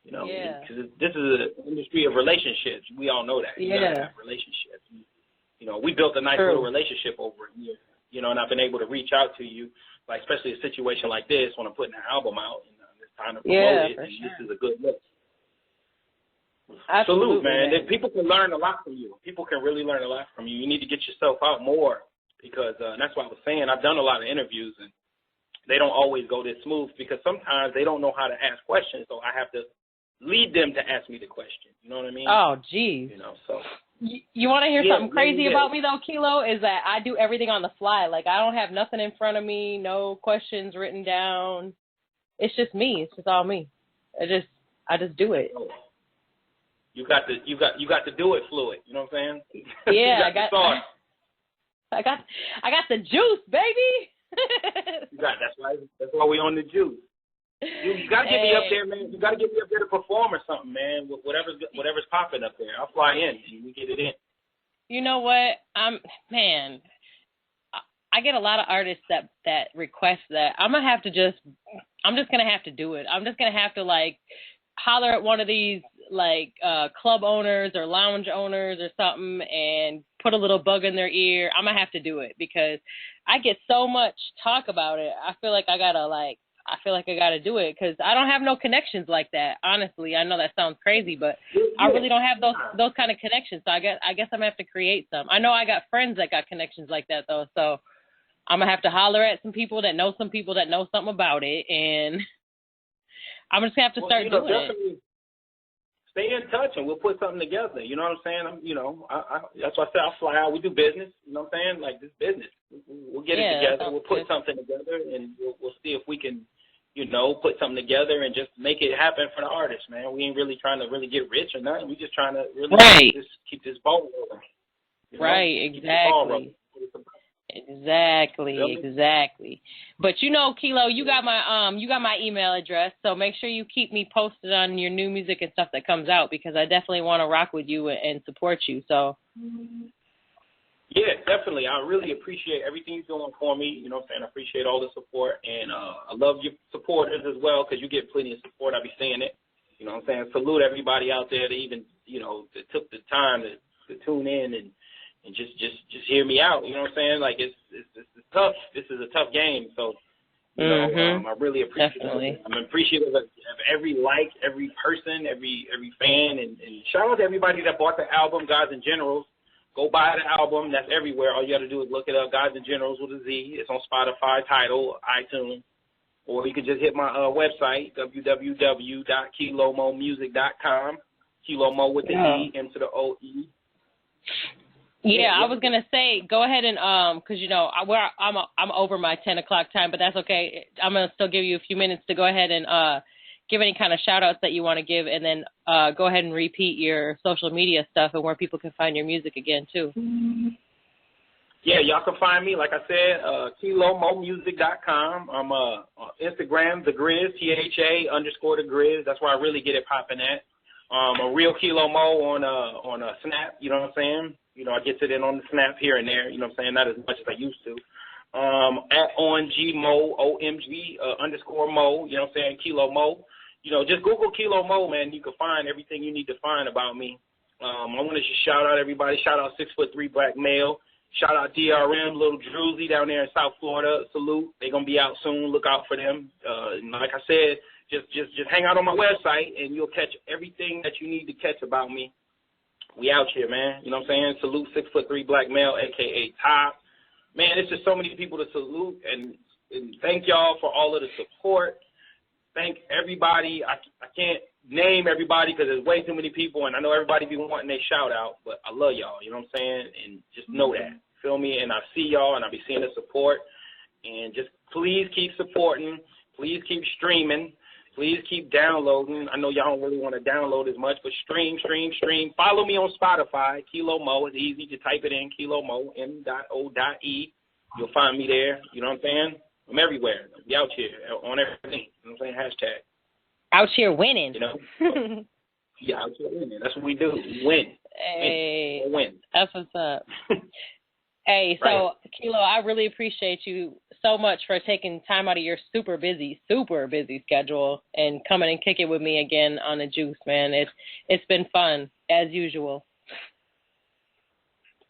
Speaker 2: Because this is an industry of relationships. We all know that. You gotta have relationships. We built a nice little relationship over a year. And I've been able to reach out to you, especially a situation like this when I'm putting an album out and it's time to promote it. And this is a good look. Absolutely, man. People can learn a lot from you. People can really learn a lot from you. You need to get yourself out more because that's what I was saying. I've done a lot of interviews, and they don't always go this smooth because sometimes they don't know how to ask questions, so I have to lead them to ask me the question. You know what I mean?
Speaker 1: Oh, geez.
Speaker 2: So.
Speaker 1: You want to hear something crazy about me, though, Kilo, is that I do everything on the fly. I don't have nothing in front of me, no questions written down. It's just me. It's just all me. I just do it.
Speaker 2: You got to do it fluid. You know what I'm saying?
Speaker 1: Yeah, I got the juice, baby.
Speaker 2: That's why we on the juice. You gotta get me up there, man. You gotta get me up there to perform or something, man. Whatever's popping up there, I'll fly in and we get it in.
Speaker 1: You know what? I get a lot of artists that request that. I'm just gonna have to do it. I'm just gonna have to holler at one of these club owners or lounge owners or something and put a little bug in their ear. I'm gonna have to do it because I get so much talk about it. I feel like I gotta do it because I don't have no connections like that. Honestly, I know that sounds crazy, but I really don't have those kind of connections. So I guess I'm gonna have to create some. I know I got friends that got connections like that though, so I'm gonna have to holler at some people that know something about it, and I'm just gonna have to start doing it.
Speaker 2: stay in touch and we'll put something together. You know what I'm saying? That's why I say I'll fly out. We do business. You know what I'm saying? Like, this business. We'll get it together. We'll put something together, and we'll see if we can, put something together and just make it happen for the artists, man. We ain't really trying to really get rich or nothing. We just trying to really just keep this ball rolling.
Speaker 1: Right, exactly. Exactly. But Kilo, you got my email address, so make sure you keep me posted on your new music and stuff that comes out, because I definitely want to rock with you and support you. So
Speaker 2: yeah, definitely. I really appreciate everything you're doing for me. You know what I'm saying? I appreciate all the support, and I love your supporters as well, because you get plenty of support. I be seeing it. You know what I'm saying? Salute everybody out there that even, that took the time to tune in and just hear me out. You know what I'm saying? Like, it's tough. This is a tough game. So, I really appreciate it. I'm appreciative of every every person, every fan, and shout out to everybody that bought the album, Gods and Generals. Go buy the album. That's everywhere. All you got to do is look it up, Gods and Generals with a Z. It's on Spotify, Tidal, iTunes. Or you can just hit my website, www.kilomomusic.com. Kilo with the E, M to the O-E.
Speaker 1: Yeah, I was gonna say, go ahead and because I'm over my 10 o'clock time, but that's okay. I'm gonna still give you a few minutes to go ahead and give any kind of shout outs that you want to give, and then go ahead and repeat your social media stuff and where people can find your music again too.
Speaker 2: Yeah, y'all can find me, like I said, kilomomusic.com. I'm on Instagram, The Grizz, THA_The Grizz. That's where I really get it popping at. A real Kilo Mo on Snap. You know what I'm saying? I get it in on the Snap here and there. You know what I'm saying? Not as much as I used to. At ONGMO, OMG _Mo. You know what I'm saying? Kilo Mo. Just Google Kilo Mo, man. You can find everything you need to find about me. I want to just shout out everybody. Shout out 6'3" black male. Shout out DRM, Little Druzy down there in South Florida. Salute. They're going to be out soon. Look out for them. Like I said, just hang out on my website, and you'll catch everything that you need to catch about me. We out here, man. You know what I'm saying? Salute 6'3" black male, a.k.a. Top. Man, it's just so many people to salute, and thank y'all for all of the support. Thank everybody. I can't name everybody because there's way too many people, and I know everybody be wanting their shout out, but I love y'all, you know what I'm saying? And just know that, feel me? And I see y'all, and I be seeing the support, and just please keep supporting, please keep streaming, please keep downloading. I know y'all don't really want to download as much, but stream. Follow me on Spotify, Kilo Mo. It's easy to type it in, Kilo Mo, M.O.E. You'll find me there, you know what I'm saying? I'm everywhere. We out here on everything, you know what I'm saying? Hashtag.
Speaker 1: Out here winning.
Speaker 2: Yeah, out here winning. That's what we do. We win.
Speaker 1: Hey,
Speaker 2: win.
Speaker 1: That's what's up. Hey, so
Speaker 2: right.
Speaker 1: Kilo, I really appreciate you so much for taking time out of your super busy schedule and coming and kicking with me again on the Juice, man. It's been fun as usual.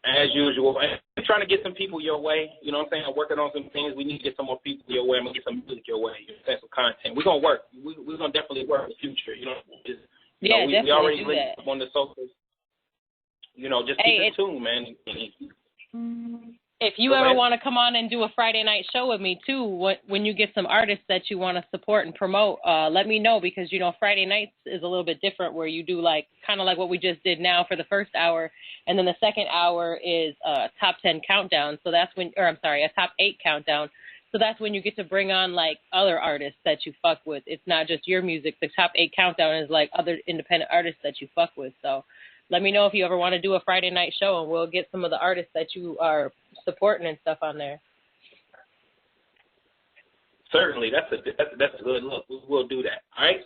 Speaker 2: As usual. I'm trying to get some people your way. You know what I'm saying? I'm working on some things. We need to get some more people your way. I'm going to get some music your way. You know, some content. We're going to work. We're going to definitely work in the future. We already linked up on the socials. Just keep it tuned, man.
Speaker 1: If you ever want to come on and do a Friday night show with me, too, when you get some artists that you want to support and promote, let me know, because, Friday nights is a little bit different, where you do kind of like what we just did now for the first hour. And then the second hour is a top 10 countdown. So that's a top 8 countdown. So that's when you get to bring on other artists that you fuck with. It's not just your music. The top 8 countdown is other independent artists that you fuck with. So let me know if you ever want to do a Friday night show, and we'll get some of the artists that you are supporting and stuff on there.
Speaker 2: Certainly. That's a good look. We'll do that. All right?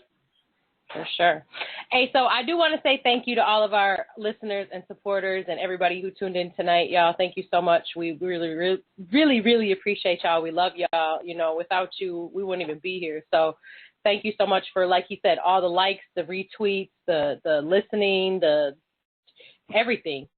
Speaker 1: For sure. Hey, so I do want to say thank you to all of our listeners and supporters and everybody who tuned in tonight, y'all. Thank you so much. We really, really, really appreciate y'all. We love y'all. Without you, we wouldn't even be here. So thank you so much for, like you said, all the likes, the retweets, the listening, the everything,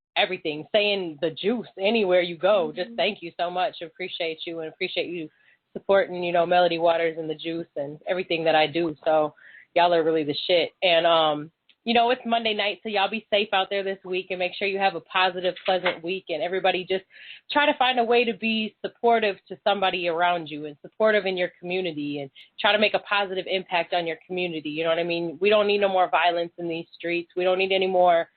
Speaker 1: saying the Juice anywhere you go. Just thank you so much. Appreciate you, and appreciate you supporting, Melody Waters and the Juice and everything that I do. So y'all are really the shit. And, it's Monday night, so y'all be safe out there this week and make sure you have a positive, pleasant week. And everybody just try to find a way to be supportive to somebody around you and supportive in your community and try to make a positive impact on your community. You know what I mean? We don't need no more violence in these streets. We don't need any more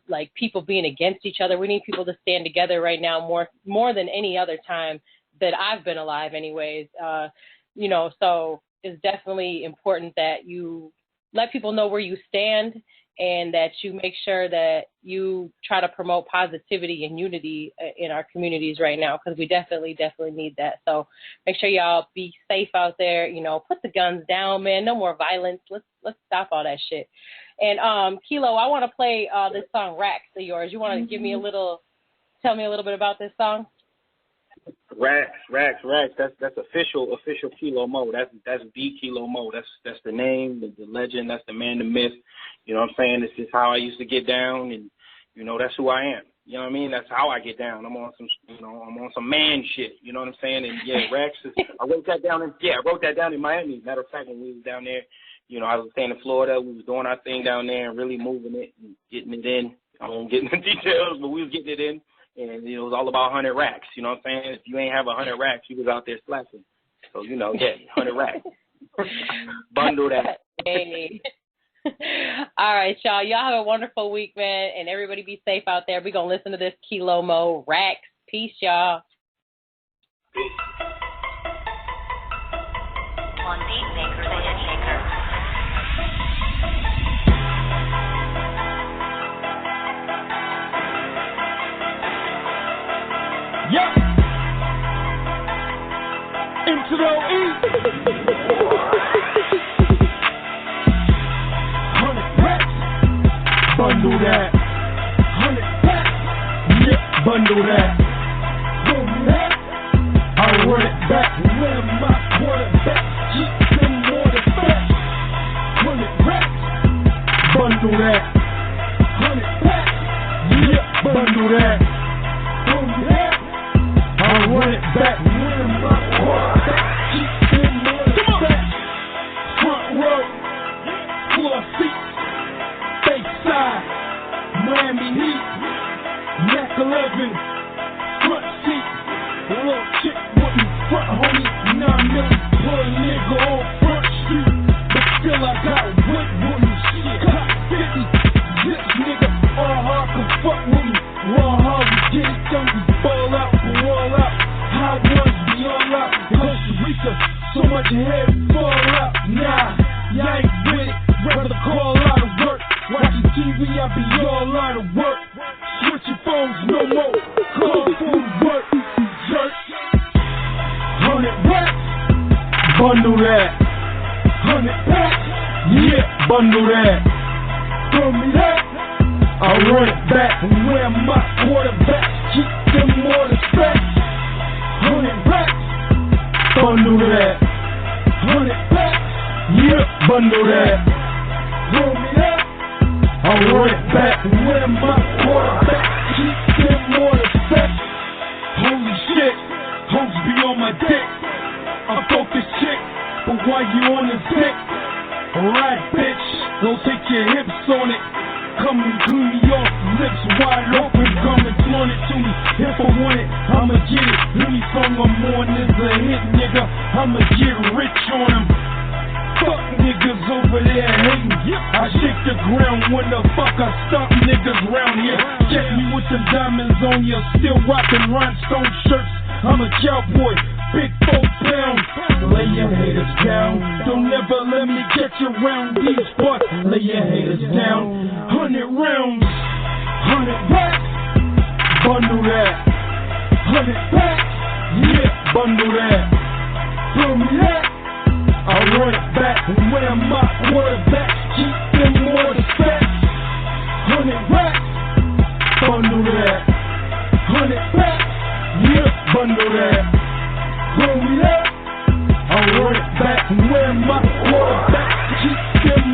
Speaker 1: like people being against each other. We need people to stand together right now more than any other time that I've been alive anyways. So it's definitely important that you let people know where you stand and that you make sure that you try to promote positivity and unity in our communities right now, because we definitely need that. So make sure y'all be safe out there. Put the guns down, man. No more violence. Let's stop all that shit. And Kilo, I want to play this song Racks of yours. You want to tell me a little bit about this song?
Speaker 2: Racks. That's official Kilo Mo. That's the Kilo Mo. That's the name, the legend. That's the man, the myth. You know what I'm saying? This is how I used to get down, and that's who I am. You know what I mean? That's how I get down. I'm on some man shit. You know what I'm saying? And yeah, Racks. I wrote that down in Miami. Matter of fact, when we was down there, I was staying in Florida. We was doing our thing down there and really moving it and getting it in. I won't get into details, but we was getting it in. And it was all about 100 racks. You know what I'm saying? If you ain't have 100 racks, you was out there slapping. So 100 racks. Bundle that.
Speaker 1: Hey. All right, y'all. Y'all have a wonderful week, man, and everybody be safe out there. We're gonna listen to this Kilo Mo Racks. Peace, y'all.
Speaker 2: Peace.
Speaker 5: On Beat Maker, the hit maker.
Speaker 3: Yep. Into the east. 100 racks. Bundle that. 100 racks. Yeah, bundle that. Bundle that. I'll run it back. Where my quarterback keep them more than fat. 100 racks. Bundle that. 100 racks. Yeah, bundle that. Bundle that. I'll run it back. Win my quarterback. Keep them more than fat. Front row. Floor seats. Face side. Miami Heat. Mac 11. Front seat. A little chick with me front, homie. 9 million. Put a nigga on Front Street. But still I got wood with me. Shit. Cop 50. Zip nigga. All hard can fuck with me. Raw hard, we get it done. We ball out, roll out. High ones, be all out. In Costa Rica, so much head fall out. Nah, y'all ain't with it. Rather call out of work. Watching TV, I be all out of work. Switching phones, no more. Call food work. Jerk. 100 racks. Bundle that. 100 packs. Yeah, bundle that. Throw me that. I'll run it back and wear my quarterback. Keep them more than fat. 100 racks. Bundle that. 100 packs. Yeah, bundle that. Throw me that. I'll run it back and wear my quarterback. Keep them more than fat. Holy shit, hoes be on my dick. I'm focused chick, but why you on the dick? Alright, bitch, don't take your hips on it. Come and clean me off, lips wide open, come and flaunt it to me. If I want it, I'ma get it. Any song I'm on is a hit, nigga. I'ma get rich on them. Fuck niggas over there hating. I shake the ground when the fuck I stop niggas round here. Check me with the diamonds on you, still rockin' rhinestone shirts. I'm a cowboy, big 4 pounds. Lay your haters down. Don't ever let me get you around these parts. Lay your haters down. 100 rounds, 100 racks. Bundle that. 100 packs. Yeah, bundle that. Throw me that. I'll run it back and wear my quarterback. Keep them more than fat. 100 racks. Bundle that. 100 packs. Yeah, bundle that. Throw me that. I'll run it back and wear my quarterback. Keep them